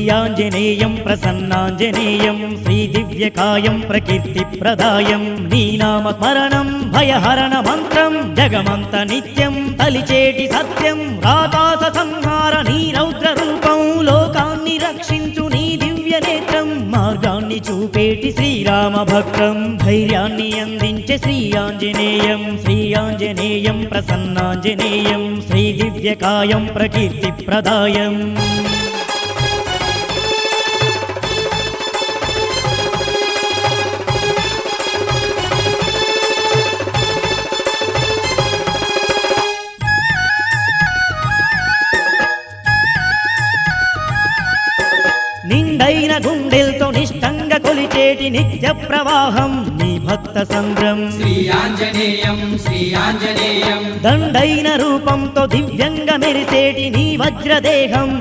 శ్రీయాంజనేయం ప్రసన్నాంజనేయం శ్రీదివ్యకాయం ప్రకీర్తిప్రదాయం నీ నామ స్మరణం భయహరణ మంత్రం జగమంత నిత్యం తలిచేటి సత్యం రాకాస సంహార నీ రౌద్ర రూపం లోకాన్ని రక్షించు నీ దివ్య నేత్రం మార్గాన్ని చూపేటి శ్రీరామ భక్తం ధైర్యాన్ని అందించే శ్రీయాంజనేయం శ్రీయాంజనేయం ప్రసన్నాంజనేయం శ్రీదివ్యకాయం ప్రకీర్తిప్రదాయం నిండైన గుండెల్తో నిష్టంగా కొలిచేటి నిత్య ప్రవాహం నీ భక్త సంద్రం శ్రీయాంజనేయం శ్రీయాంజనేయం దండైన రూపంతో దివ్యంగా మెరిసేటి నీ వజ్రదేహం